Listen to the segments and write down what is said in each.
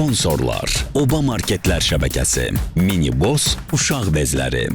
Sponsorlar: Oba Marketlər şəbəkəsi, Mini Boss uşaq bezləri.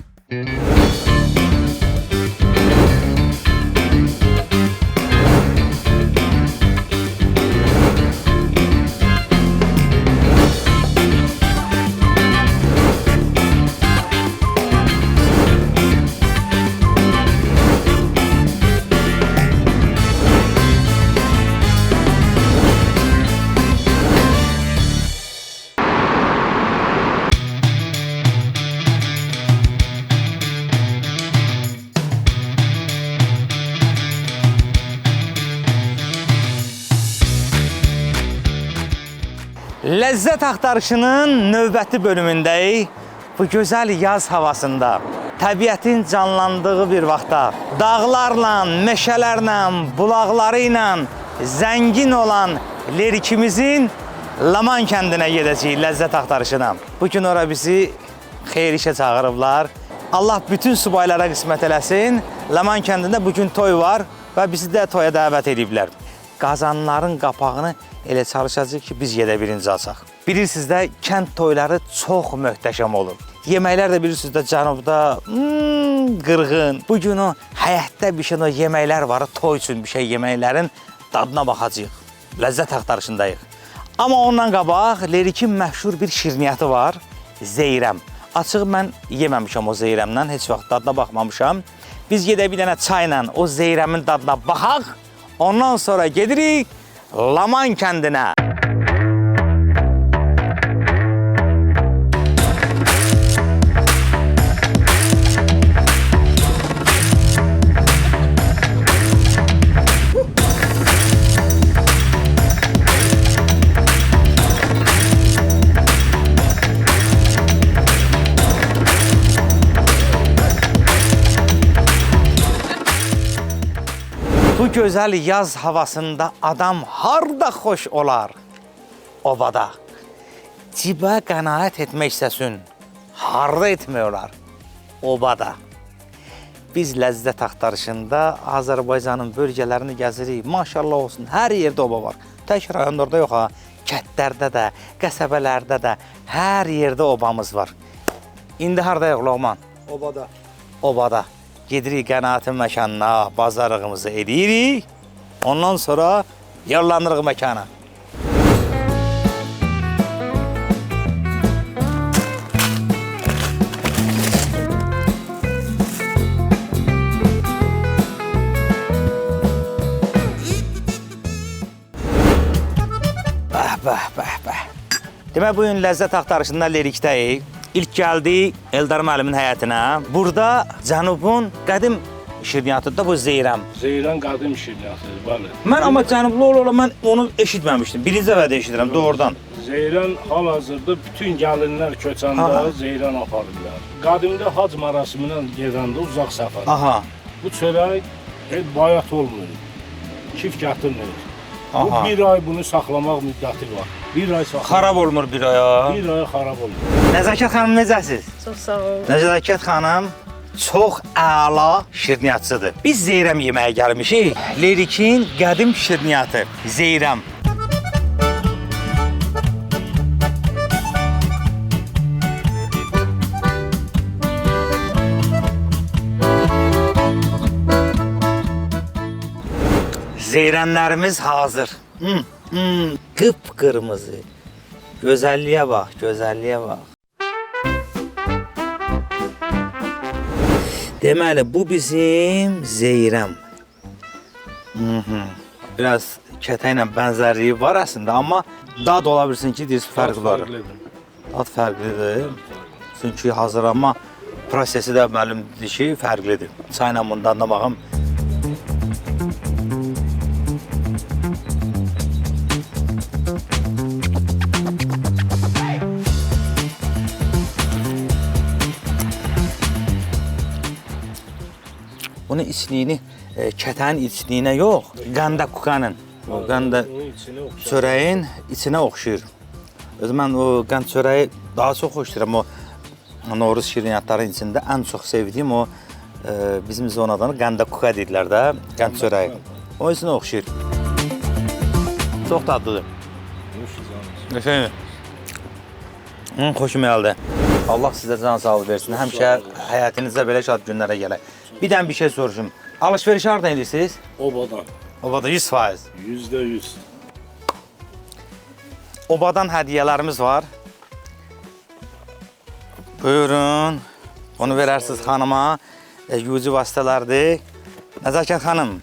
Ləzzət axtarışının növbəti bölümündəyik. Bu gözəl yaz havasında, təbiətin canlandığı bir vaxtda, dağlarla, meşələrlə, bulaqları ilə zəngin olan lerikimizin Laman kəndinə gedəcəyik ləzzət axtarışına. Bugün ora bizi xeyir işə çağırıblar. Allah bütün subaylara qismət eləsin. Laman kəndində bugün toy var və bizi də toya dəvət ediblər. Qazanların qapağını elə çalışacaq ki, biz gedə birinci alsaq. Bilirsiniz də, kənd toyları çox möhtəşəm olur. Yeməklər də bilirsiniz də, cənubda qırğın. Bugün o həyətdə bişən o yeməklər var, toy üçün bir şey yeməklərin dadına baxacaq. Ləzzət axtarışındayıq. Amma ondan qabaq, Lerikin məşhur bir şirniyyatı var, zeyrəm. Açıq mən yeməmişəm o zeyrəmdən, heç vaxt dadına baxmamışam. Biz gedə bir dənə çayla o zeyrəmin dadına baxaq, ondan sonra gedirik Laman kəndinə. Bu gözəl yaz havasında adam harda xoş olar? Obada. Cibə qənaət etmək istəsin, harda etmək olar? Obada. Biz ləzzət axtarışında Azərbaycanın bölgələrini gəzirik. Maşallah olsun, hər yerdə oba var. Tək rayonlarda yox ha, kətlərdə də, qəsəbələrdə də, hər yerdə obamız var. İndi hardayıq Loğman? Obada. Obada. Gedirik qənaətin məkanına, bazarlığımızı edirik. Ondan sonra yollanırıq məkana. Bəh. Demək, bugün ləzzət axtarışında Lerikdəyik. İlk gəldik Eldar müəllimin həyətinə. Burada Cənubun qədim şirniyyatı da bu zeyrəm. Zeyrəm qədim şirniyyatıdır, bəli. Mən amma cənublu ola mən onu eşitməmişdim. Birinci dəfə eşidirəm doğrudan. Zeyrəm hal-hazırda bütün gəlinlər köçəndə zeyrəm aparırlar. Qədimdə hac mərasimindən gedəndə uzaq səfər. Aha. Bu çörək bayat olmur, kif gətirmir. Bu bir ay bunu saxlamaq müddəti var. Bir ay saxlamaq. Xarab olmur bir aya. Bir ay xarab olmur. Nəzakət xanım necəsiz? Çox sağ ol. Nəzakət xanım çox əla şirniyyatçıdır. Biz zeyrəm yeməyə gəlmişik. Lerikin qədim şirniyyatı, zeyrəm. Zeyrənlərimiz hazır. Qıpqırmızı. Gözəlliyə bax, gözəlliyə bax. Deməli, bu bizim zeyrəm. Biraz kətə ilə bənzərliyi var əslində, amma dad ola bilsin ki, fərqli var. Dad fərqlidir. Çünki hazırlanma prosesi də məlumdur ki, fərqlidir. Çayla bunun dadına baxım. Bunun içliyini, kətənin içliyinə yox, qəndə kukanın, qəndə çörəyin içinə oxşuyur. Mən o qənd çörəyi daha çox xoşlayıram. O Novruz şirniyyatların içində ən çox sevdiyim o bizim zonadan qəndə kuka deyirlər də, qənd çörəyi. O içinə oxşuyur. Çox dadlıdır. Efendim? Xoşuma gəldi. Allah sizə can sağlığı versin. Həmişə həyatınızda belə şad günlərə gələk. Bir dənə bir şey soruşum. Alış-veriş hardan edirsiniz? Obadan. Obada 100%. %100. Obadan hədiyyələrimiz var. Buyurun. Onu verərsiniz xanıma. Yucu vasitələrdir. Nəzakət xanım,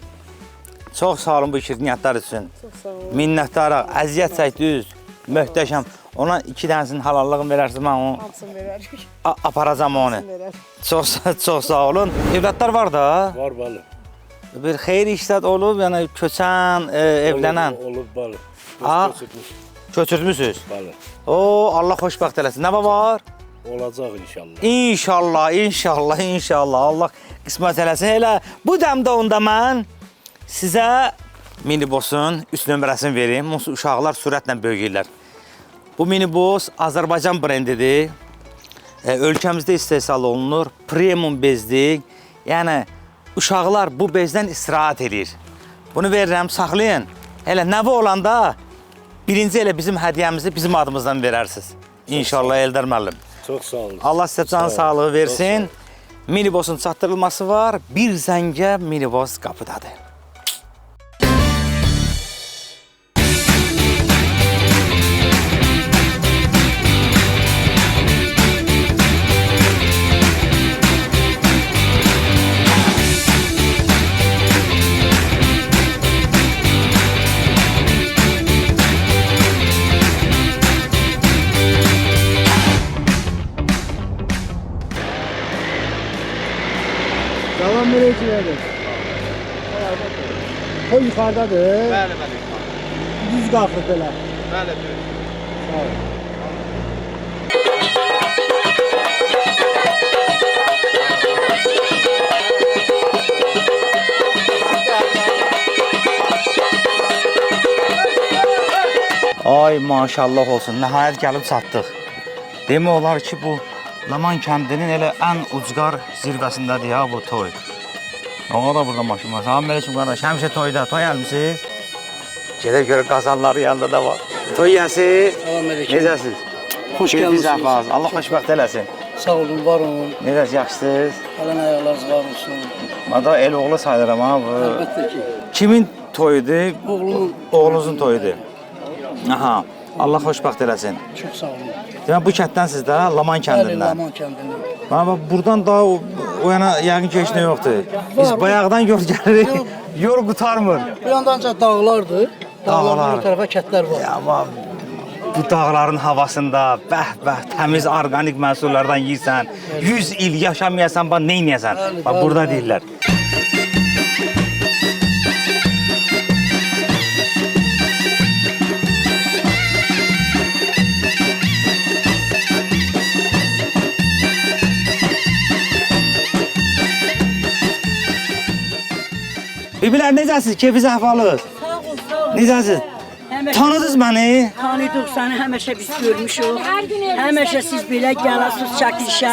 çox sağ olun bu şirniyyətlər üçün. Çox sağ olun. Minnətdarıq. Əziyyət çəkdiniz. Möhtəşəm. Ona 2 dənəsinin halallığını verərsiniz, mən onu Hamısını verərik. aparacam onu. Verərik. Çox sağ olun. Evlatlar var da. Var bəli. Bir xeyir işlər olub, yəni köçən, evlənən. Olub bəli. Ha? Götürmüş, Köçürmüsünüz. bəli. Allah xoşbəxt eləsin. Nə var? Olacaq inşallah. İnşallah. Allah qismət eləsin. Elə bu dəmdə onda mən sizə minibusun üst nömrəsini verim. Uşaqlar sürətlə böyüyürlər. Bu minibus Azərbaycan brendidir. Ölkəmizdə istehsal olunur. Premium bezdir. Yəni uşaqlar bu bezdən istirahət edir. Bunu verirəm, saxlayın. Elə nəvi olanda birinci elə bizim hədiyyəmizi bizim adımızdan verərsiniz. İnşallah Eldar müəllim. Çox sağ olun. Allah sizə can sağlığı versin. Minibusun çatdırılması var. Bir zəngə minibus qapıdadır. Davam vericilərdir. O yuxarıdadır. Bəli. Düz qalxır belə. Bəli. Sağ ol. Ay maşallah olsun. Nəhayət gəlib çatdıq. Demək olar ki, bu Laman kəndinin elə ən ucqar zirvəsindədir ya bu toy. Ağa da burada maşın var. Salam əleykum qardaş. Həmişə toyda. Toy gəlmisiniz? Gedək görə qazanları yanında da var. Toy yəsiz. Salam əleykum. Necəsiz? Xoş Keyfiniz gəlmisiniz. əhval. Allah xoşbəxt eləsin. Sağ olun, var olun. Necəsiz? Yaxşısınız? Gələn ayaqlarınız var olsun. Məda el oğlu sayılıram ha bu. Əlbəttə ki. Kimin toyudur? Oğlumun. Oğlunuzun toyudur. Aha. Allah xoşbəxt eləsin. Çox sağ olun. Demək bu kənddənsiz də, Laman Bəli, kəndindən. Laman kəndindən. Amma buradan daha o yana yəqin ki heç nə yoxdur. Biz bayaqdan yol gəlirik. Yol qutarmır. Bu yanda ancaq dağlardır. Dağlar. Dağların bir tərəfə kətlər var. Amma bu dağların havasında bəh təmiz orqanik məhsullardan yeyirsən, 100 il yaşamayasan, bax nə edəsən? Bəli, Bax bəli, burada bəli. deyirlər. Bibilər necəsiz? Keyfiniz əhvalınız? Sağ ol, sağ ol. Necəsiz? Tanıdınız məni? Tanıdıq səni, həmişə biz görmüşük. Həmişə siz belə gəlasınız çəkilişə.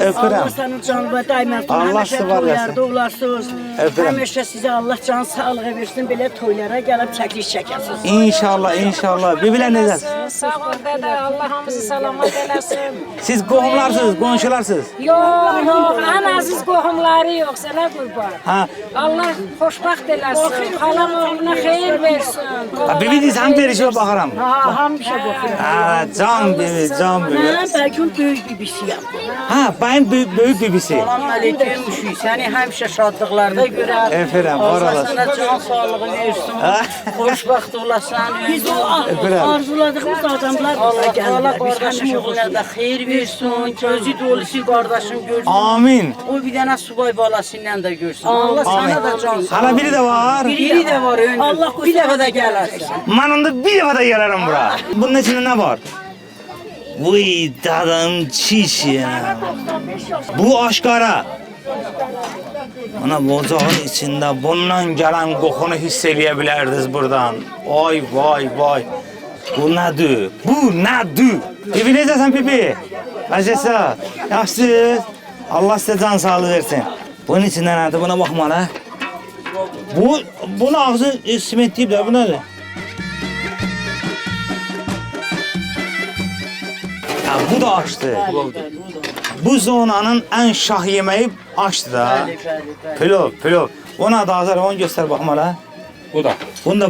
Öpürəm. Allah sənin canına daimən tutun. Allah Həmişə sizi var eləsin. toylarda olarsınız. Öpürəm. Həmişə sizə Allah can sağlığı versin. Belə toylara gəlib çəkiliş çəkəsiniz. İnşallah. Bibilər necəsiz? Sağ ol dədə, Allah hamımızı salamat eləsin. Siz qohumlarsınız, qonşularsınız. Yox, ən əziz qohumları yox, sənə qurban. Ha, Allah xoşbəxt eləsin, xalam oğluna xeyir versin. bibiniz həm verişə baxaram. Ha, həmişə baxıram. Ha, can bibi. Mən bəlkə böyük bibisiyəm. Ha, benim böyük bibisi. Salam əleykum, səni həmişə şadlıqlarda görər. Öpürəm, var Allah olasın. sənə can sağlığı versin. Xoşbəxt olasan. Biz o Öpürəm. arzuladığımız adamlar Allah Allah qardaşım oğluna da xeyir versin. Gözü dolusu qardaşım görsün. Amin. O bir dənə subay balası ilə də görsün. Allah Amin. sana da can sağlığı. Hala biri de var. Biri də var öndə. Allah bir dəfə də gələrsən. Ben onda bir defa da gelirim bura. Bunun içinde ne var? Vay dadım çiş ya. Bu aşkara. Ana bu ocağın içinde bundan gelen kokunu hiss edebilirdiniz buradan. Vay. Bu nedir? Bu nedir? Pipi necəsən Pipi? Necəsə? Yaxşısınız? Allah size can sağlığı versin. Bunun içinde nedir? Buna bakma la. Bunun ağzı siment deyib də, bu nədir? Ha, bu da aşdı. Bu zonanın en şah yemeği aşdı da. Bəli, bəli, bəli. Pilov. Ona da hazır, onu göster bakalım hala. Bu da. Bunu da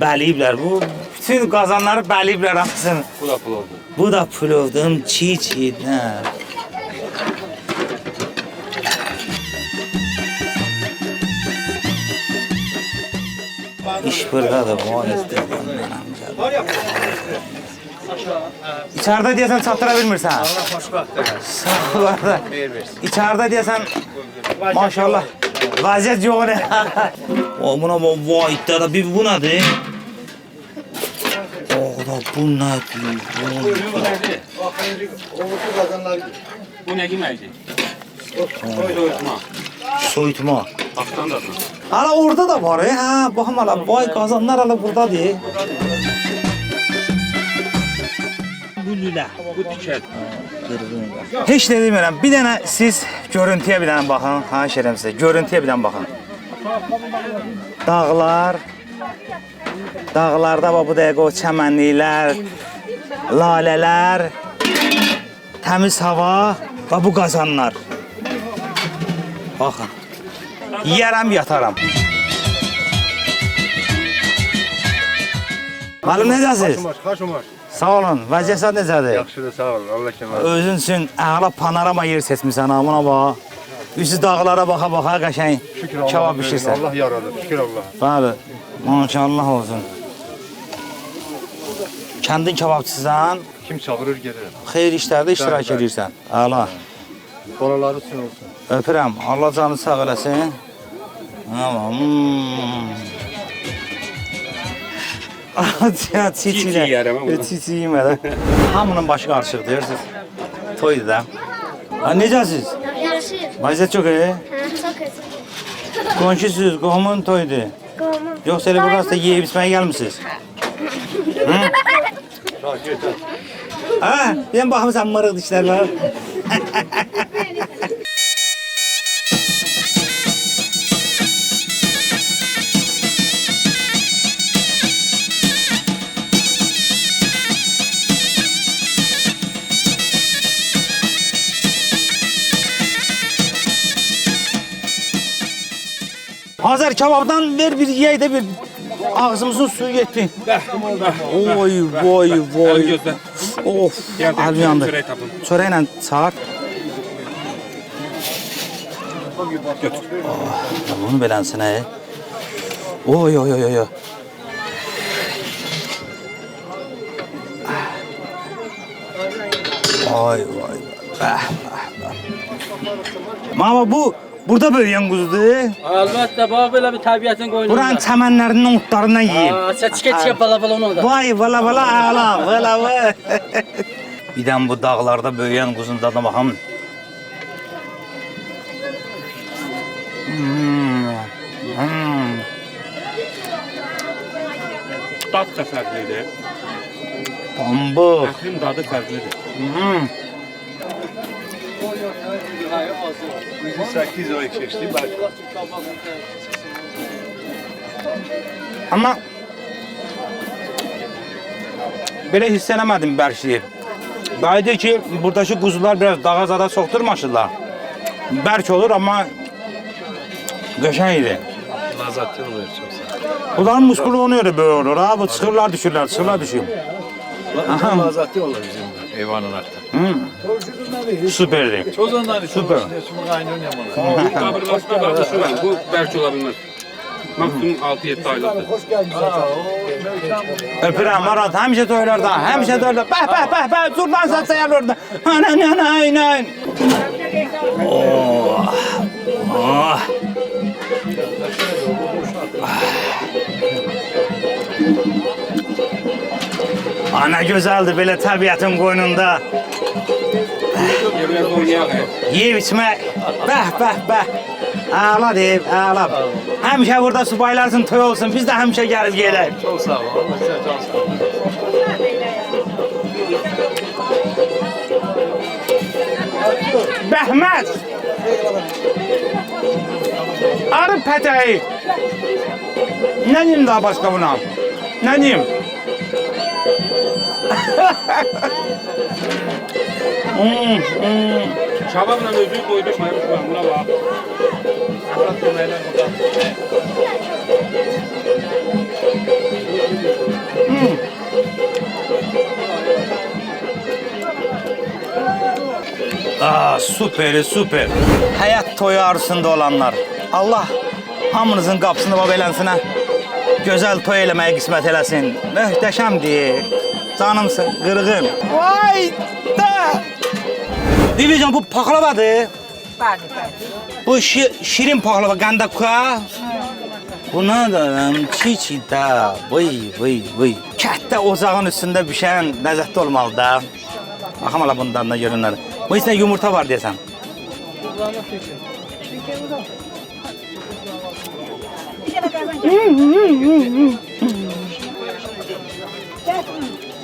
bəliyiblər. Bu bütün qazanları bəliyiblər hamısını. Bu da pilavdır. Bu da pilovdur, çiğ. Hə. İş buradadır, bu İçeride deyəsən çatdıra bilmirsən. Allah xoşbəxtdir. Sağ ol. İçeride deyəsən maşallah vəziyyət yox ne. O buna vay da bir bu nədir? O da bu nədir? Bu ne yeməkdir? Soyutma. Aftan da. Hala orada da var ha. Baxım hala vay qazanlar hala buradadır. Bu lülə. Bu tikət. Heç nə demirəm. Bir dənə siz görüntüyə bir dənə baxın. Xahiş edirəm sizə. Görüntüyə bir dənə baxın. Dağlar. Dağlarda bu dəqiqə o çəmənliklər, lalələr, təmiz hava və bu qazanlar. Baxın. Yiyərəm, yataram. Malum necəsiz? Xoş olmuş. Sağ olun. Vəziyyət necədir? Yaxşıdır, sağ olun. Allah kəmal. Özün üçün əla panorama yer seçmisən ha, buna bax. Üstü dağlara baxa-baxa qəşəng kebab bişirsən. Allah yaradır, şükür Allah. Bəli, maşallah olsun. Kəndin kebabçısan, Kim çağırır gedirəm. xeyir işlərdə iştirak Bəli, bəli. edirsən. Əla. Balaları üçün olsun. Öpürəm. Allah canı sağ eləsin. Tamam. Çiçi yiyərəm ha bunu. Çiçi yemədə. Hamının başı qarışıq deyirsiniz. Toydu da. Ha, necəsiz? Yaxşı. Vəziyyət çox iyi. Hə, çox gözəl. Qonşusuz, qohumun toydu. Qoyma. Yoxsa elə burası da yeyib içməyə gəlmisiniz? Ha, ben baxımsan mırıq dişlər var. Hazır kebabdan ver bir yiyək də bir ağzımızın suyu getdi. Oy vay vay. Gözlə. Of, əlim yandı. Çörək tapın. Çörəklə çağır. Götür. Bunu beləsin he. Oy oy oy oy. Ay vay. Mama bu burada böyüyen kuzudur. Əlbəttə, bax belə bir təbiətin qoynunda. Buranın çəmənlərinin otlarından yiyeyim. Çəkə bala onu da. Vay vala vala ala vala vala. Bir dəm bu dağlarda böyüyen kuzun tadına baxam. Dad da fərqlidir. Pambıq. Ətrin dadı fərqlidir. Bizi 8 ay keçdi. Ama belə hiss eləmədim bərkliyi. Qayıdır ki, buradakı quzular biraz dağa zada soxdurmaşırlar. Bərk olur, amma qəşəng idi. Lazatlı olur çox. Bunların muskulu onu görə böyük olur ha. Bu çıxırlar, düşürlər, çıxırlar, düşür. Lazatlı olur bizim eyvanın artıq. Süperdi. Çozanlar Süper. Qaynın yamanı. Qabırğasına baxdı şu var. Bu bərk ola bilməz. Maksimum 6-7 aylıqdır. Öpürəm Marat, həmişə toylarda, həmişə toylarda. Bəh, zurdan səs sayarlar orada. Ay. Oh. Ana gözəldir belə təbiətin qoynunda. Biraz oynayaq. Yeyib içmək. Bəh. Əla deyib, əla. Həmişə burada subaylarsın, toy olsun. Biz də həmişə gəlib gələk. Çox sağ ol. Allah sizə can sağ ol. Bəhmət. Arı pətəyi. Nə deyim daha başqa buna? Nə deyim? Şababla özü koyduk, buna bak. Avrat yemeğler burada. Süper, süper. Həyat toyu arzusunda olanlar. Allah hamınızın qapısını bab eləsin ha. Gözəl toy eləməyi qismət eləsin. Möhtəşəmdir. Canımsın, qırğın. Vay da! Bibican bu paxlavadır. Bəli, bəli. Bu şirin paxlava, qandaka. Buna da çiçi da. Vay. Kətdə ocağın üstündə bişən ləzzətli olmalı da. Baxam ala bundan da görünür. Bu içində yumurta var deyəsən.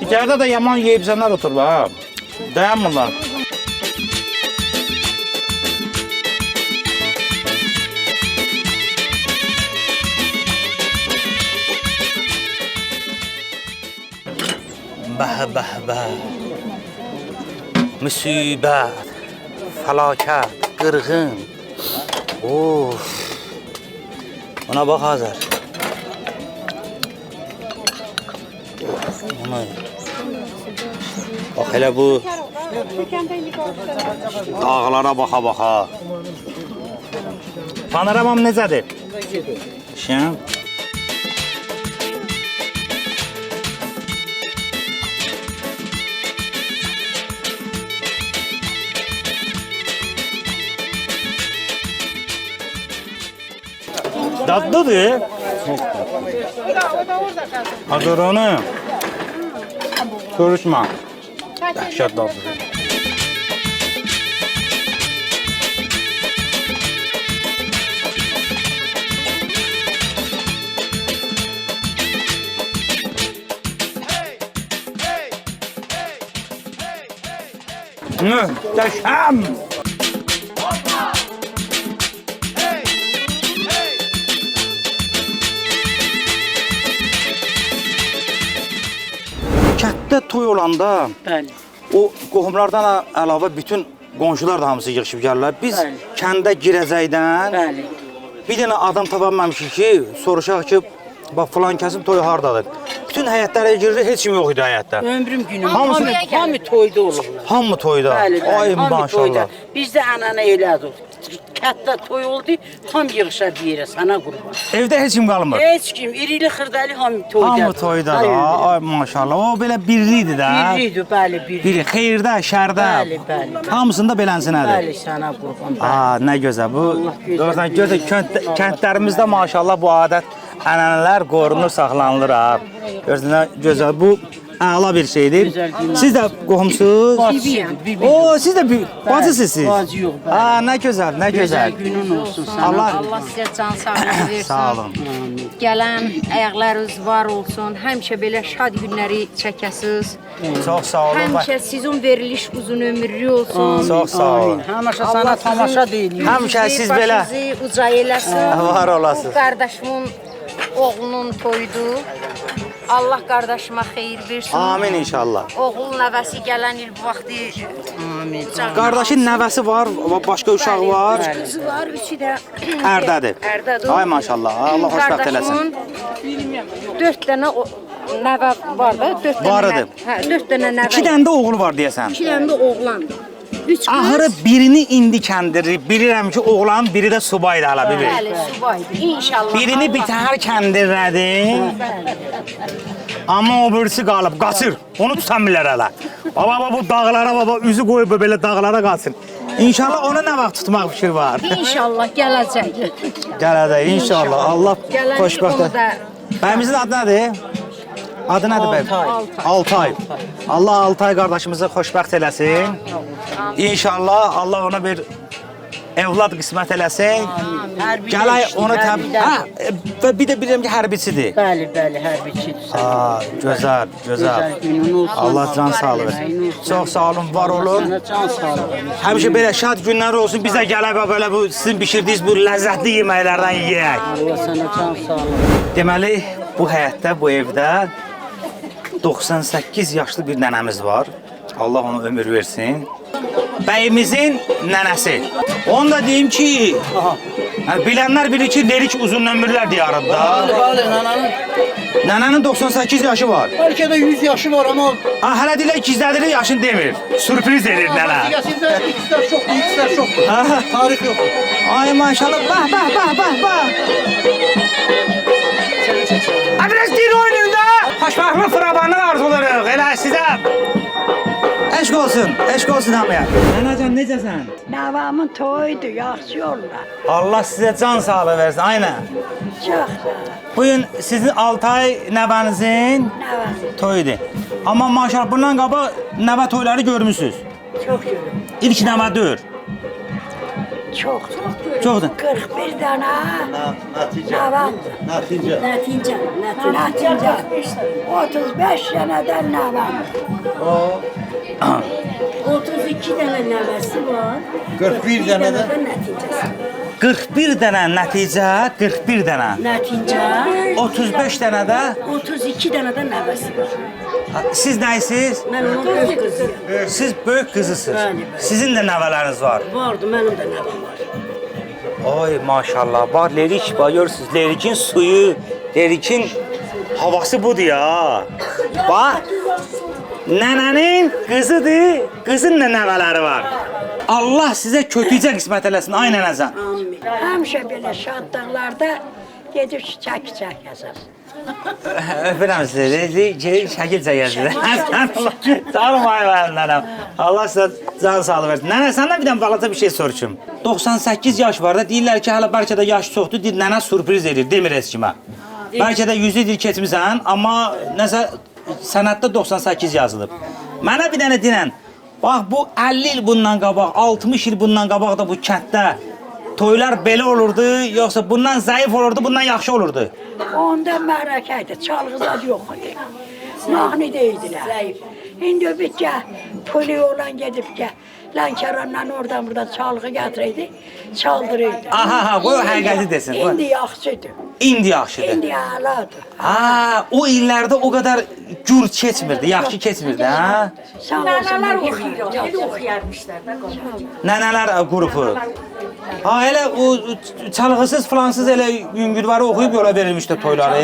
İçeride de yaman yiyip senler otur ha. Dayanmırlar. Bah. Müsibət, fəlakət, qırğın. Of. Ona bax Azər. Ona. Bax elə bu. Dağlara baxa. Panoramam necədir? Şən. Dadlıdır. Hazır onu. Soruşma. Dəhşət dadlıdır. Möhtəşəm. Kətdə toy olanda Bəli. o qohumlardan əlavə bütün qonşular da hamısı yığışıb gəlirlər. Biz Bəli. kəndə girəcəkdən Bəli. bir dənə adam tapanmamışıq ki, soruşaq ki, bax filan kəsin toyu hardadır. Bütün həyətlərə giririk, heç kim yox idi həyətdə. Ömrüm günüm. Hamısı- Hamı toyda olurlar. Hamı toyda. Bəli, bəli. Ay hamı maşallah. toyda. Bizdə ənənə elədir. Kətdə toy oldu, ham yığışar bir yerə, sana qurban. Evdə heç kim qalmır. Heç kim, irili xırdalı hamı toyda. Hamı toyda da. Ay maşallah. O belə birlidir də. Birlidir, bəli, birli. Biri xeyirdə, şərdə. Bəli, bəli. Hamısında belənsinədir. Bəli, sana qurban. bəli. Nə gözəl bu. gözəl Doğrudan gözəl kəndlərimizdə maşallah bu adət ənənələr qorunur, saxlanılır ha. Görürsən gözəl bu əla bir şeydir. Gözəl günah. Siz də qohumsuz? Bibiyəm, bibiyəm. O siz də bacısınız siz. Bacı yox, bəli. Nə gözəl, nə gözəl. Günün olsun sana. Allah Allah sizə can sağlığı versin. sağ olun. Gələn ayaqlarınız var olsun. Həmişə belə şad günləri çəkəsiz. Çox sağ olun. Həmişə sizin veriliş uzun ömürlü olsun. Çox sağ olun. Həmişə sana tamaşa deyilir. Həmişə siz belə Başınızı uca eləsin. var olasınız. Bu qardaşımın oğlunun toyudur. Allah qardaşıma xeyir versin. Amin inşallah. Oğul nəvəsi gələn il bu vaxtı Amin. Qardaşın nəvəsi var, başqa uşaq var. qızı var, üçü də Ərdədir. Ərdədir. Ay maşallah. Allah xoşbəxt eləsin. Qardaşımın 4 dənə nəvə var da, 4 dənə. Var idi. Hə, 4 dənə nəvə. 2 dənə də oğlu var deyəsən. 2 dənə də oğlandır. 3 qız. Ahırı birini indi kəndirir. Bilirəm ki, oğlan biri də subaydı hala bibi. Bəli, subaydır. İnşallah. Birini Allah- bitər kəndirlədi. Amma o birisi qalıb, qaçır. Onu tutamırlar hələ. Baba bu dağlara baba üzü qoyub belə dağlara qaçır. İnşallah ona nə vaxt tutmaq fikir var. İnşallah gələcək. Gələcək inşallah. Allah Gələn xoşbəxt. onu da Bəyimizin adı nədir? Adı nədir bəyim? Altay. Allah Altay qardaşımızı xoşbəxt eləsin. İnşallah Allah ona bir evlad qismət eləsin. Hərbi Gələk işdir, onu hərbidə. və bir də bilirəm ki, hərbiçidir. Bəli, bəli, hərbiçidir. Gözəl, gözəl. Günün olsun. Allah can sağlığı versin. Çox sağ olun, var olun. Sana can sağlığı. Həmişə belə şad günlər olsun. Biz də gələk və belə bu sizin bişirdiyiniz bu ləzzətli yeməklərdən yeyək. Allah sana can sağlığı. Deməli, bu həyətdə, bu evdə 98 yaşlı bir nənəmiz var. Allah ona ömür versin. bəyimizin nənəsi. Onu da deyim ki, bilənlər bilir ki, Lerik uzun ömürlər diyarında. Bəli, nənənin. Nənənin 98 yaşı var. Bəlkə də 100 yaşı var, amma Hələ deyirlər gizlədirir, yaşını demir. Sürpriz edir nənə. nəticəsində x'lər çoxdur, x'lər çoxdur. Tarix yoxdur. Ay maşallah, bah. Biraz din oynayın da. Xoşbaxtlıq fıravanı arzularıq, elə sizə. Eşq olsun hamıya. Nənəcan, necəsən? Nəvamın toyudur, yaxşı yollar. Allah sizə can sağlığı versin, aynen. Çox Bugün sizin 6 ay nəvənizin nəvəsi. toyudur. Amma maşallah bundan qabaq nəvə toyları görmüsünüz. Çox görüm. İlk nəvədir. Çox. Çoxdur. 41 dənə nəvəmdir. Nəticə. 35 dənədən nəvəmdir. 32 dənə nəvəsi var. 41 dənədən nəticəsi. 41 dənə nəticə, 41 dənə. Nəticə 35 dənə də 32 dənədən nəvəsi var. siz nəyisiz? Mən onun böyük qızıyam. Siz böyük qızısınız. Bəli, bəli. Sizin də nəvələriniz var. Vardı, mənim də nəvəm var. Ay maşallah, var Lerik, var görürsünüz. Lerikin suyu, Lerikin havası budur ya. Bax, nənənin qızıdır, qızın da nəvələri var. Allah sizə kötücə qismət eləsin, ay nənəzən. Amin. Həmişə belə şadlıqlarda gedib çək yazasın. Öpürəm sizi, şəkil çəkəsiniz. Sağ olun, ay nənəm. Allah sizə can sağlığı versin. Nənə, səndən bir dənə balaca bir şey soruşum. 98 yaş var da, deyirlər ki, hələ bəlkə də yaş çoxdur, deyir, nənə sürpriz edir, demir heç kimə. Bəlkə də 100 il keçmisən, amma nəsə sənətdə 98 yazılıb. Mənə bir dənə deyən, bax bu 50 il bundan qabaq, 60 il bundan qabaq da bu kənddə toylar belə olurdu, yoxsa bundan zəif olurdu, bundan yaxşı olurdu? Onda mərəkə idi, çalğılar yox idi. Mahnı deyirdilər. İndi bir pulu olan gedib Lənkərandan oradan buradan çalğı gətirəydi, çaldırırdı. Aha, bu həqiqəti desin. İndi yaxşıdır. İndi yaxşıdır. İndi əladır. O illərdə o qədər gür keçmirdi, yaxşı keçmirdi, hə? Nənələr oxuyur, elə oxuyarmışlar da. Nənələr qrupu. Ha, elə o çalğısız, flansız elə yüngülvarı oxuyub yola verilmişdi toyları.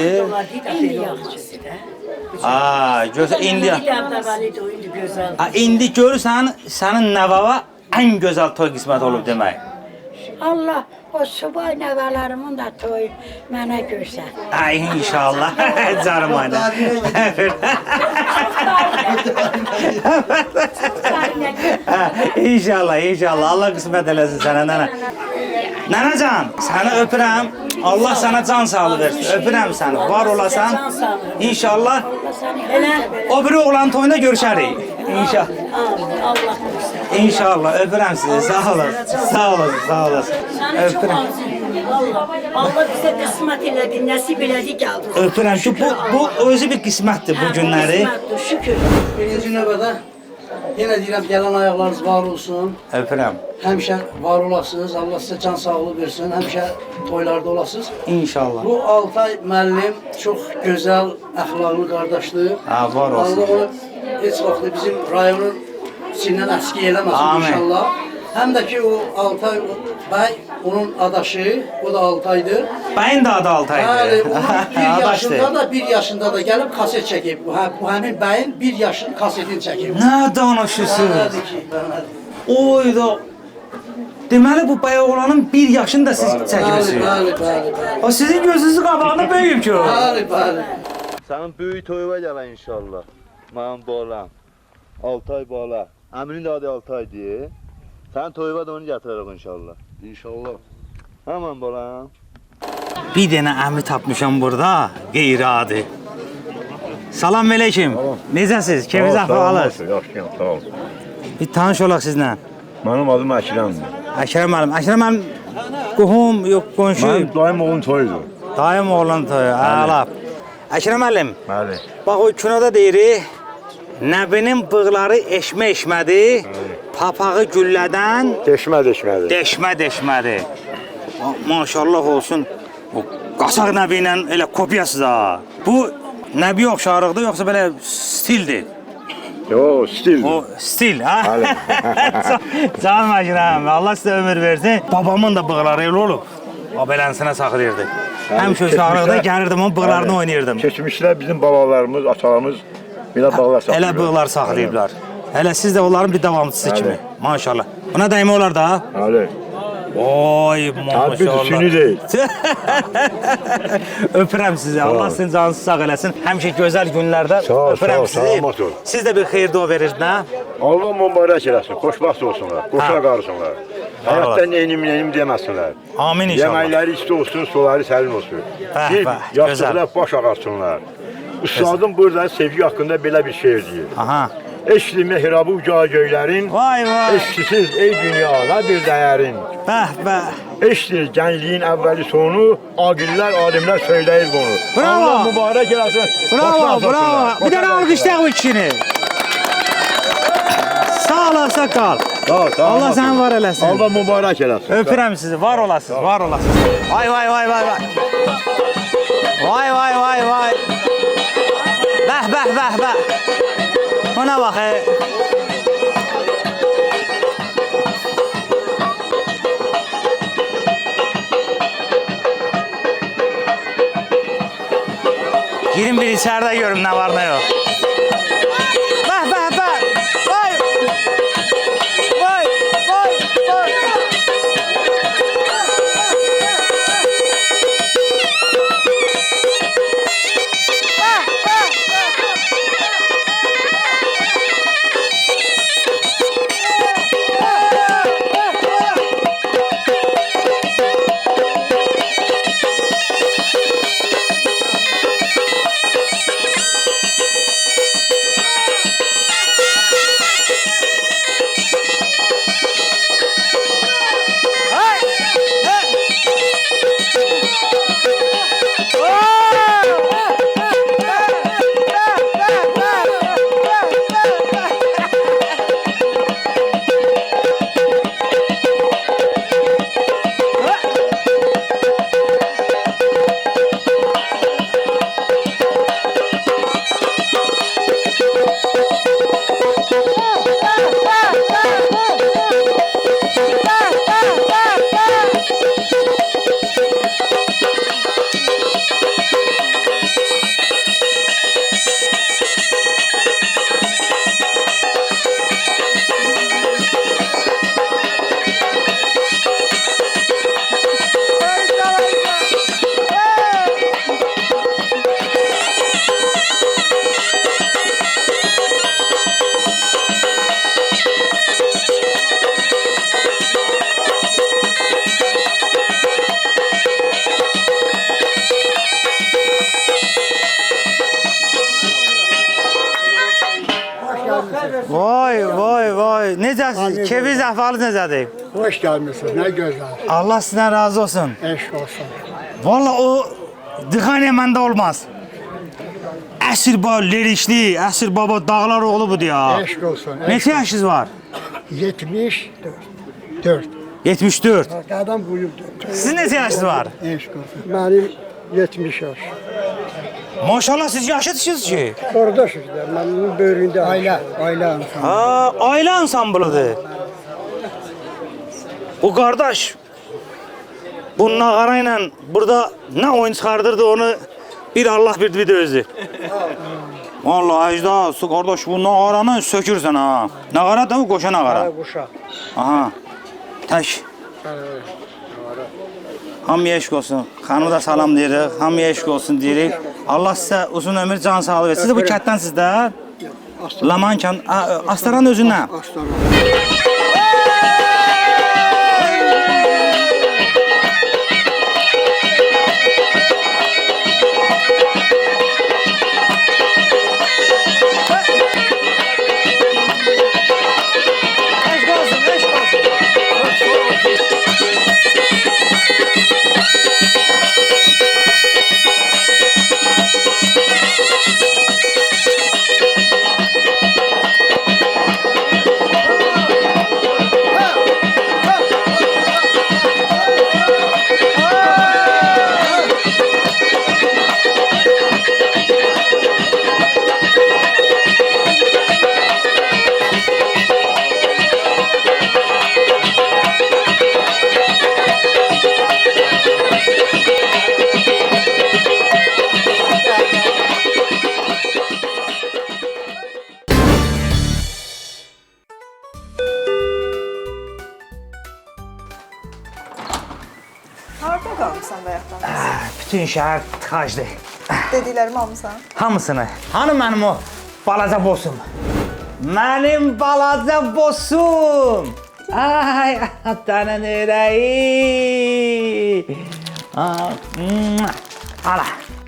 İndi yaxşıdır da. Ha, gözəl, indi... Dəbdəbəlidir, indi gözəl. Ha, indi görürsən, sənin nəvava ən gözəl toy qismət olub demək. Allah o subay nəvələrimin də toyu mənə görsət. Ay, inşallah. Canım ayda. İnşallah. Allah qismət eləsin sənə, nənə. Nənəcan, səni öpürəm. Allah sənə can sağlığı versin. Öpürəm səni. Var olasan. İnşallah. O biri oğlan toyunda görüşərik. İnşallah. Allah görsət. İnşallah. Öpürəm sizi. Sağ olun. Sağ olasın. Öpürəm. Allah bizə qismət elədi, nəsib elədi gəldi. Öpürəm ki, bu özü bir qismətdir bu günləri. Qismətdir, şükür. Birinci növbədə yenə deyirəm, gələn ayaqlarınız var olsun. Öpürəm. Həmişə var olasınız, Allah sizə can sağlığı versin, həmişə toylarda olasınız. İnşallah. Bu Altay müəllim çox gözəl, əxlaqlı qardaşdır. Ha, var olsun. Allah onu heç vaxt bizim rayonun içindən əski eləməsin Amin. inşallah. Həm də ki, o Altay bəy, onun adaşı, o da Altaydır. Bəyin də adı Altaydı. Bəli, onun bir Adaşdır. yaşında da, bir yaşında da gəlib kaset çəkib. Bu həmin bəyin bir yaşın kasetini çəkib. Nə danışırsınız? Bəli ki, bəli. Oy da. Deməli bu bəy oğlanın bir yaşını da siz çəkmişsiniz. Bəli. O sizin gözünüzün qabağında böyüyüb ki o. Bəli. Sənin böyük toyuva gələ inşallah. Mənim balam. Altay bala. Əminin də adı Altaydır. Sənin toyuva da onu gətirərək inşallah. İnşallah. Həmən balam. Bir dənə əmi tapmışam burada, qeyri-adi. Salam əleykum. Necəsiz? Keyfiniz əhvalı? Yaxşıyam, sağ ol. Bir tanış olaq sizlə. Mənim adım Əkrəmdir. Əkrəm müəllim. Əkrəm müəllim qohum, yox qonşu. Mənim dayım oğlun toyudur. Dayım oğlan toyu. Əla. Əkrəm müəllim. Bəli. Bax o kinoda deyirik, nəbinin bığları eşmədir, papağı güllədən Deşmədir. deşmədir. Maşallah olsun, o qasaq nəbi ilə elə kopyasız ha. Bu nəbi oxşarlıqdır, yoxsa belə stildir? Yo, stil. O stil ha? Bəli. Can Macirəm, Allah sizə ömür versin. Babamın da bığları elə olub. O beləsinə saxlayırdı. Həmişə uşaqlıqda gəlirdim, onun bığlarını oynayırdım. Keçmişlər bizim babalarımız, atalarımız belə bağlar saxlayırlar. Elə bığlar saxlayıblar. Hələ siz də onların bir davamçısı kimi. Maşallah. Buna dəymə olar da. Bəli. Oy maşallah. Təbii süni deyil. Öpürəm sizi. Allah sizin canınızı sağ eləsin. Həmişə gözəl günlərdə Sağ ol, öpürəm sağ ol, salamat sizi. ol. Siz də bir xeyir dua verir, nə? Allah mübarək eləsin, xoşbaxt olsunlar, qoşa qarsınlar. Həyatda neynim deməsinlər. Amin inşallah. Yeməkləri isti olsun, suları sərin olsun. Bir yastıqlar baş ağarsınlar. Üstadın burada sevgi haqqında belə bir şeir deyir. Aha. Eşli mehrabı ucağı göylərin, Vay vay. eşsiz ey dünya, nə bir dəyərin. Bəh bəh. Eşli gəncliyin əvvəli sonu, aqillər, alimlər söyləyir bunu. Bravo. Allah mübarək eləsin. Bravo, bravo. Bir dənə alqışlayaq bu kişini. Sağ olasın, qal. Allah səni var eləsin. Allah mübarək eləsin. Öpürəm sizi. Var olasınız, var olasınız. Vay vay vay vay vay. Vay vay vay vay. Bəh bəh bəh bəh. Ona bax. Girin bir içeride görün ne var ne yok. Bah bah bah. Vay. Vay vay vay. Vay vay vay. Necəsiniz? Keyfiniz əhvalınız necədir? Hoş gelmişsiniz. Ne güzel. Allah sizden razı olsun. Eşk olsun. Vallahi o dıxaniyə məndə olmaz. Əsir baba lirikli, əsir baba dağlar oğlu budur ya. Eşk olsun. Neçə yaşınız var? 74. 74. Adam buyurdu. Sizin neçə yaşınız var? Eşk olsun. Benim 70 yaş. Maşallah siz yaşıtsınız ki. Kardeşiz de. Benim böğründe aile. Aile insanı. Ha, aile ansamblıdır. Bu kardeş bu nağarayla burada ne oyun çıkardırdı onu bir Allah bir de özü. Vallahi Ejda, su kardeş bu nağaranı sökürsen ha. Nağara da mı koşa nağara? Kuşa. Aha. Tek. Hamıya eşq olsun. Xanımı da salam deyirik. Hamıya eşq olsun deyirik. Allah sizə uzun ömür, can sağlığı versin. Siz də bu kətdənsiz də? Lamankan, Astaran özündən. Aslan. almısan bayaqdan? Bütün şəhər tıxacdı. Dediklərimi almısan? Hamısını. Hanım mənim o balaca bossum? Mənim balaca bossum! Ay, atanın ürəyi! Ala,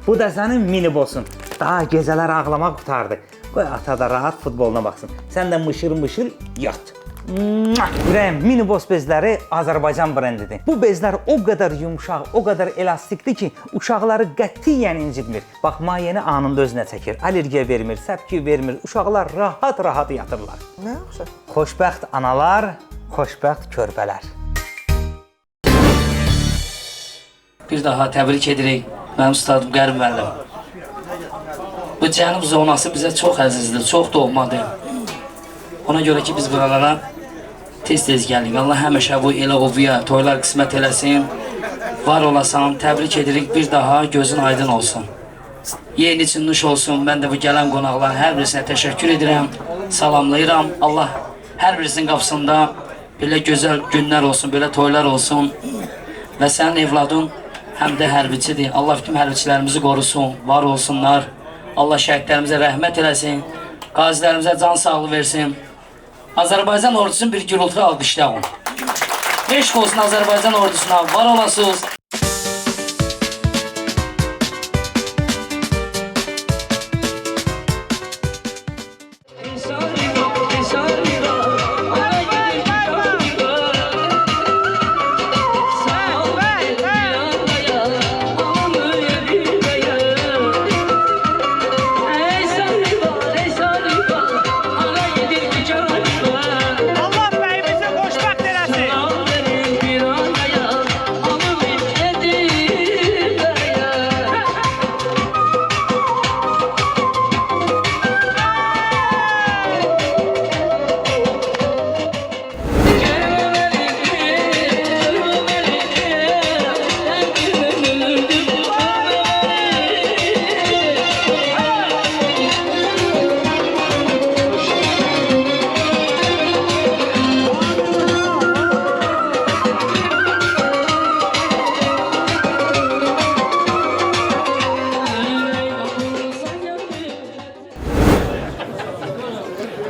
bu da sənin mini bossun. Daha gecələr ağlamaq qutardı. Qoy ata da rahat futboluna baxsın. Sən də mışır yat. Ürəyim, mini boss bezləri Azərbaycan brendidir. Bu bezlər o qədər yumuşaq, o qədər elastikdir ki, uşaqları qətiyyən incitmir. Bax, mayeni anında özünə çəkir. Allergiya vermir, səpki vermir. Uşaqlar rahat yatırlar. Nə yaxşı? Xoşbəxt analar, xoşbəxt körpələr. Bir daha təbrik edirik mənim ustadım Qərib müəllim. Bu cənub zonası bizə çox əzizdir, çox doğmadır. Ona görə ki, biz buralara tez-tez gəlirik. Allah həmişə bu elə ovuya, toylar qismət eləsin. Var olasan, təbrik edirik, bir daha gözün aydın olsun. Yeyin için nuş olsun. Mən də bu gələn qonaqların hər birisinə təşəkkür edirəm, salamlayıram. Allah hər birisinin qapısında belə gözəl günlər olsun, belə toylar olsun. Və sənin evladın həm də hərbiçidir. Allah bütün hərbiçilərimizi qorusun, var olsunlar. Allah şəhidlərimizə rəhmət eləsin, qazilərimizə can sağlığı versin. Azərbaycan ordusunu bir gürültü alqışlayalım. Eşq olsun Azərbaycan ordusuna, var olasınız.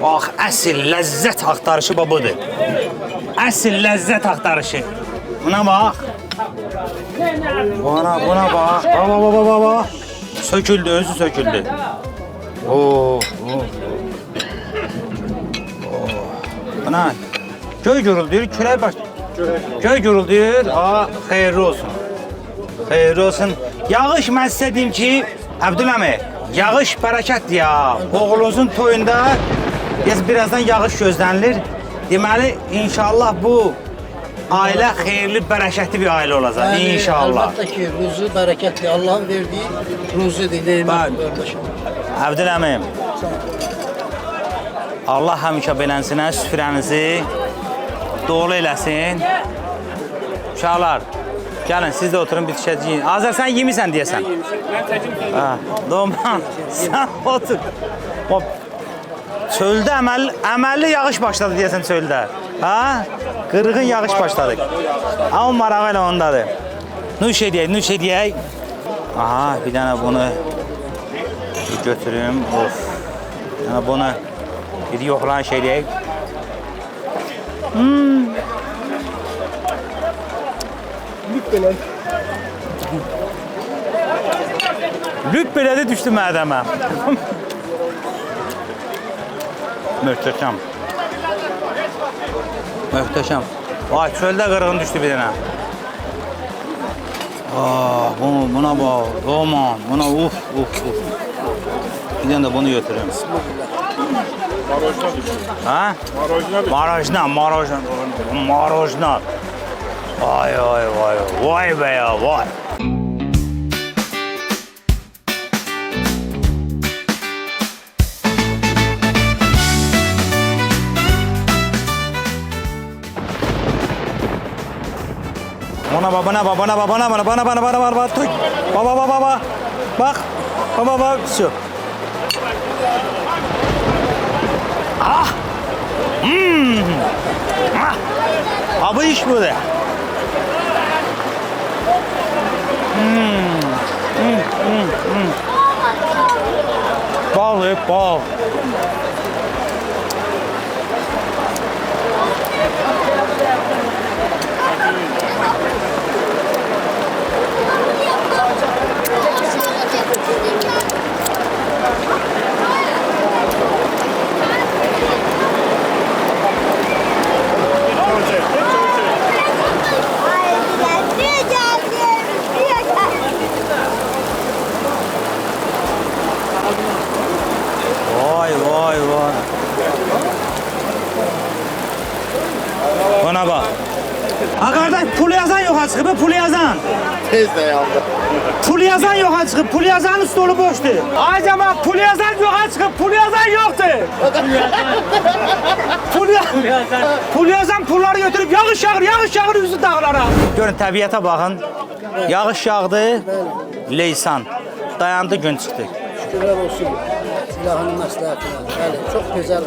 Bax, əsl ləzzət axtarışı budur. Əsl ləzzət axtarışı. Buna bax. Buna bax. Bax. Söküldü, özü söküldü. Buna göy gürüldür, kürək baş. Göy gürüldür, xeyirli olsun. Xeyirli olsun. Yağış mən sizə deyim ki, Əbdüləmi, yağış bərəkətdir ya. Oğlunuzun toyunda birazdan yağış gözlənilir. Deməli, inşallah bu ailə xeyirli, bərəkətli bir ailə olacaq. İnşallah. Əlbəttə ki, ruzu bərəkətli. Allahın verdiyi ruzudur, nemət qardaşım. Əbdüləmim, Allah həmişə belənsinə süfrənizi dolu eləsin. Uşaqlar, gəlin, siz də oturun, bitişəcəyin. Azər, sən yemirsən deyəsən. Mən çəkim Doğman, sən otur. Çöldə əməlli yağış başladı deyəsən çöldə. Qırğın yağış başladı. Amma marağı elə ondadır. Nuş edəyək. Aha, bir dənə bunu götürüm. Of. Yəni bunu bir yoxlan şey edəyək. Lüp belədi düşdü mədəmə. Möhtəşəm. Vay, çöldə qırğın düşdü bir dənə. Buna bax, aman, buna uf. Bir dənə də bunu götürüm. Marojna. Vay be ya, vay. Bana bak, şu. Bu iş bu de. Bal, bal. Vay vay vay. Bana bak. Ha kardeş pul yazan yoxa çıxıb, pul yazan. Tez de yandı. Pul yazan yoxa çıxıb, pul yazanın stolu boşdur. Ay cəmaat pul yazan yoxa çıxıb, pul yazan yoxdur. Pul yazan pulları götürüb yağış yağır üzü dağlara. Görün təbiətə baxın. Yağış yağdı, leysan. Dayandı gün çıxdı. Şükürler olsun. Silahın məsləhətinə. Bəli, çox gözəl.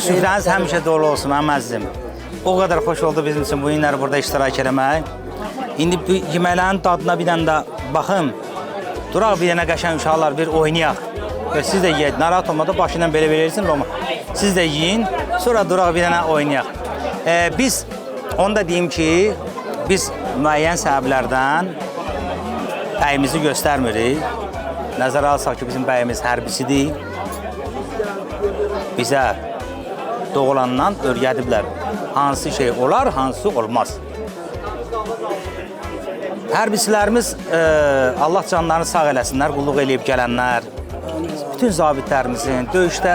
Süfrəniz həmişə dolu olsun əməzdim. O qədər xoş oldu bizim üçün bu günləri burada iştirak eləmək. İndi bu yeməklərin dadına bir dənə də baxım. Duraq bir dənə qəşəng uşaqlar bir oynayaq. Siz də yeyək, narahat olmadan başından belə verirsin Roma. Siz də yeyin, sonra duraq bir dənə oynayaq. Biz, onu da deyim ki, biz müəyyən səbəblərdən bəyimizi göstərmirik. Nəzərə alsaq ki, bizim bəyimiz hərbisidir. Bizə doğulandan öyrədiblər. Hansı şey olar, hansı olmaz. Hərbisilərimiz Allah canlarını sağ eləsinlər, qulluq eləyib gələnlər, bütün zabitlərimizin, döyüşdə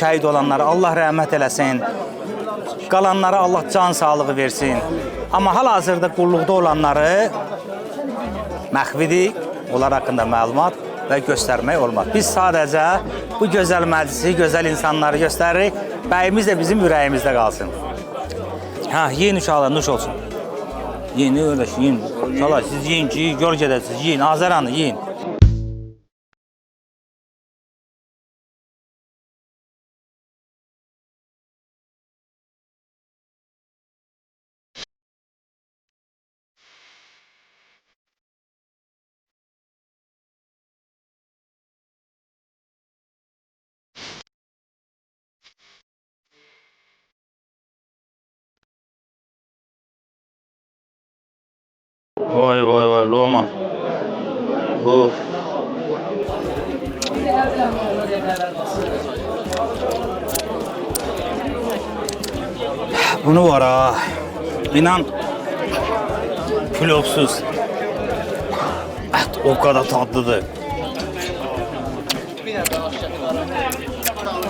şəhid olanlara Allah rəhmət eləsin, qalanlara Allah can sağlığı versin. Amma hal-hazırda qulluqda olanları məxvidir, onlar haqqında məlumat və göstərmək olmaz. Biz sadəcə bu gözəl məclisi, gözəl insanları göstəririk, bəyimiz də bizim ürəyimizdə qalsın. Yeyin uşaqlar, nuş olsun. Yeyin, öyle yiyin. Uşaqlar, siz yiyin ki, yol gedəsiniz, yiyin, Azəranı yiyin. Vay vay vay Loman. Of. Bunu var ha. İnan kilopsuz. O kadar tatlıdır.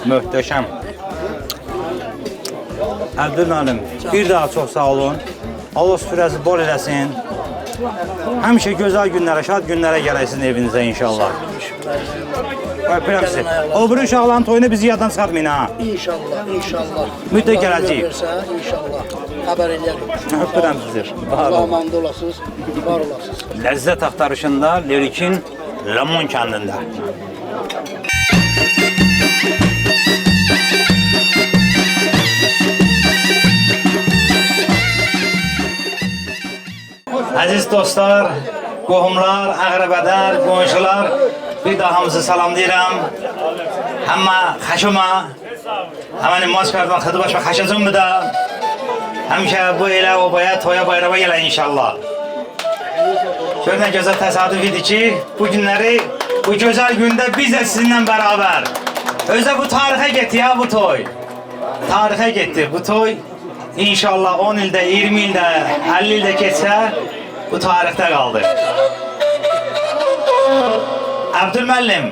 Möhtəşəm. Əbdülməlim, bir daha çox sağ olun. Allah süfrəsi bol eləsin. Həmişə gözəl günlərə, şad günlərə gələsiniz evinizə inşallah. Öpürəm sizi. O bir uşaqların toyunu bizi yaddan çıxartmayın ha. İnşallah, inşallah. Mütləq gələcəyik. İnşallah. Xəbər eləyərik. Öpürəm sizi. Amanında olasınız, var olasınız. Ləzzət axtarışında Lerikin Lamon kəndində. Əziz dostlar, qohumlar, əqrəbədər, qonşular, bir daha hamınızı salamlayıram. Həmmə xəşəmə, həməni Moskvadan xıdıbaş və xəşəcəm da. Həmişə bu elə obaya, toya, bayrama gələ inşallah. Görünən gözəl təsadüf idi ki, bu günləri, bu gözəl gündə biz də sizinlə bərabər. Özdə bu tarixə getdi ya bu toy. Tarixə getdi bu toy. İnşallah 10 ildə, 20 ildə, 50 ildə keçsə, bu tarixdə qaldı. Əbdülməllim,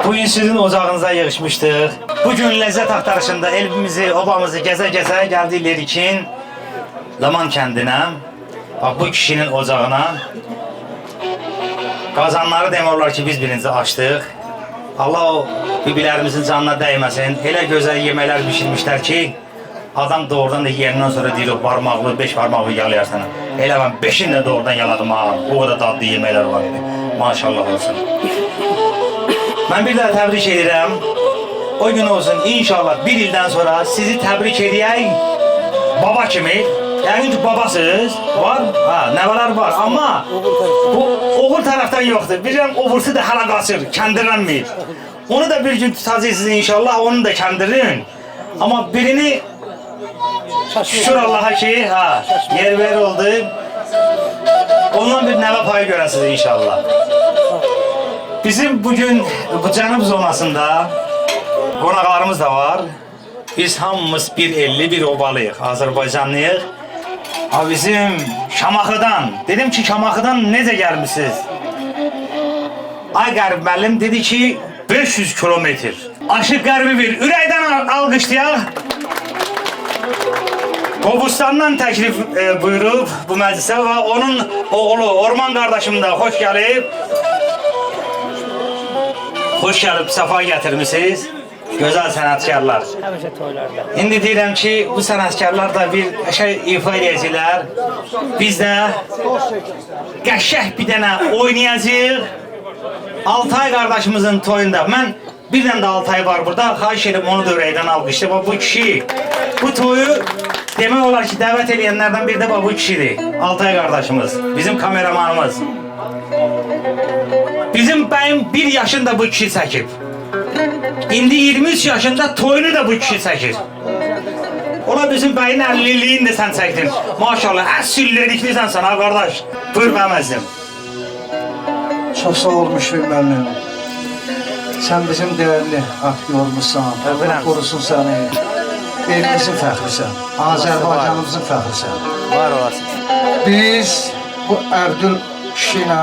bu gün sizin ocağınıza yığışmışdıq. Bugün ləzzət axtarışında elbimizi, obamızı gəzə-gəzə gəldik Lerikin Laman kəndinə. Bax, bu kişinin ocağına. Qazanları demək olar ki, biz birinci açdıq. Allah o bibilərimizin canına dəyməsin. Elə gözəl yeməklər bişirmişlər ki, adam doğrudan da yerindən sonra deyir o barmaqlı, 5 barmaqlı yalayar sənə. Elə mən 5'ini də doğrudan yaladım ha. O kadar dadlı yeməklər var idi. Maşallah olsun. Mən bir daha təbrik edirəm. O gün olsun inşallah bir ildən sonra sizi təbrik edəyək baba kimi. Yəqin ki, babasız, var, ha, nəvələr var, amma bu oğul tərəfdən yoxdur. Bilirəm, oğulsu da hələ qaçır, kəndirlənməyib. Onu da bir gün tutacaqsınız inşallah, onu da kəndirin. Amma birini şükür Allaha ki, ha, yer oldu. Ondan bir nəvə payı görəsiniz inşallah. Bizim bugün bu cənub zonasında qonaqlarımız da var. Biz hamımız bir elli, bir obalıyıq, Azərbaycanlıyıq. Bizim Şamaxıdan, dedim ki Şamaxıdan necə gəlmişsiniz? Ay Qərb müəllim dedi ki 500 kilometr. Aşıq Qərbi bir ürəkdən alqışlayaq. Qobustandan təklif buyurub bu məclisə və onun oğlu Orman qardaşım da xoş gəlib. Xoş gəlib, səfa gətirmişsiniz. Gözəl sənətkarlar. İndi deyirəm ki, bu sənətkarlar da bir şey ifa edəcəklər. Biz də qəşəng bir dənə oynayacağıq. Altay qardaşımızın toyunda. Mən bir dənə də Altay var burada. Xahiş edib onu da ürəkdən alqışlayıb. Bu kişi, bu toyu demək olar ki, dəvət edənlərdən biri də bu kişidir. Altay qardaşımız, bizim kameramanımız. Bizim bəyim 1 yaşında bu kişi çəkib. İndi 23 yaşında toyunu da bu kişi çəkir. Ola bizim bəyin 50-liyini də sən çəkdin. Maşallah, əsilliklisən sən ha qardaş. Buyur bəməzdim. Çox sağ ol Müşfiq müəllim. Sən bizim dəyərli aktyormuzsan. Allah qorusun səni. Elimizin fəxrisən. Azərbaycanımızın fəxrisən. Var olasın. Biz bu Əbdül kişi ilə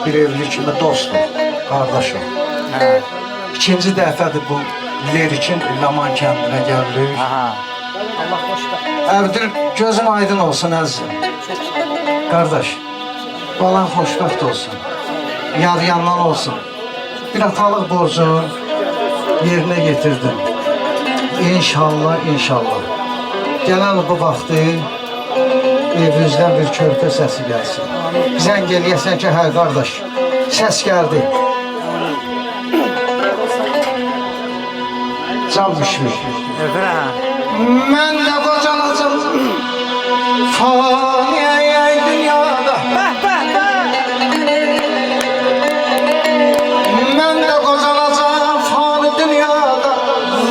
bir evli kimi dostuq, qardaşım. İkinci dəfədir bu Lerikin Laman kəndinə gəlirik. Əbdül, gözün aydın olsun əzizim. Qardaş, balan xoşbəxt olsun. Yar yandan olsun. Bir atalıq borcunu yerinə getirdin. İnşallah, inşallah. Gələn bu vaxtı evinizdən bir körpə səsi gəlsin. Zəng eləyəsən ki, hə qardaş, səs gəldi. Can Müşfiq. Mən də qocalacam fani dünyada. Mən də qocalacam fani dünyada.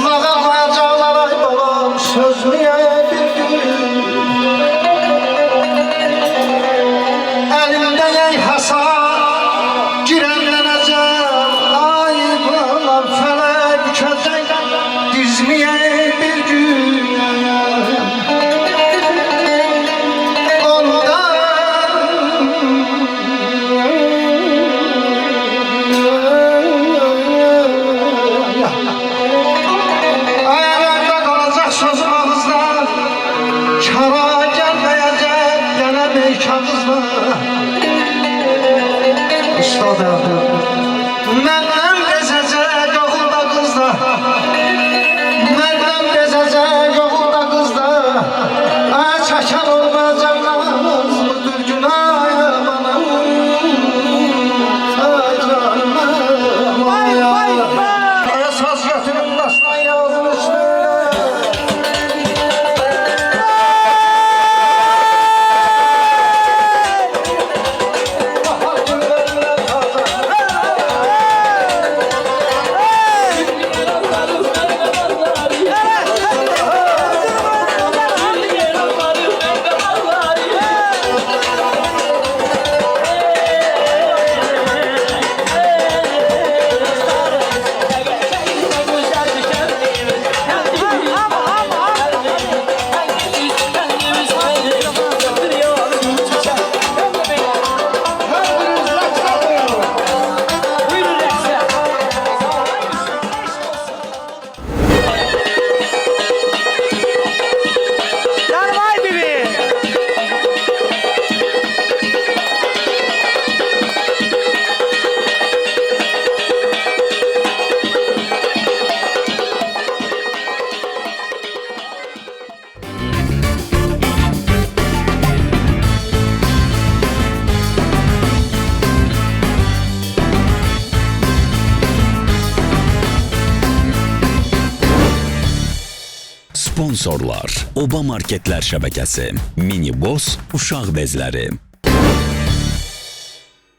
Lağa qoyacaqlar ay babam sözlüyə bir gün. Əlimdə yey hasar girənlənəcəm. Ay balam fələk bükəcək dizmiyə bir gün. O Sponsorlar: Oba Marketlər şəbəkəsi, Mini Boss uşaq bezləri.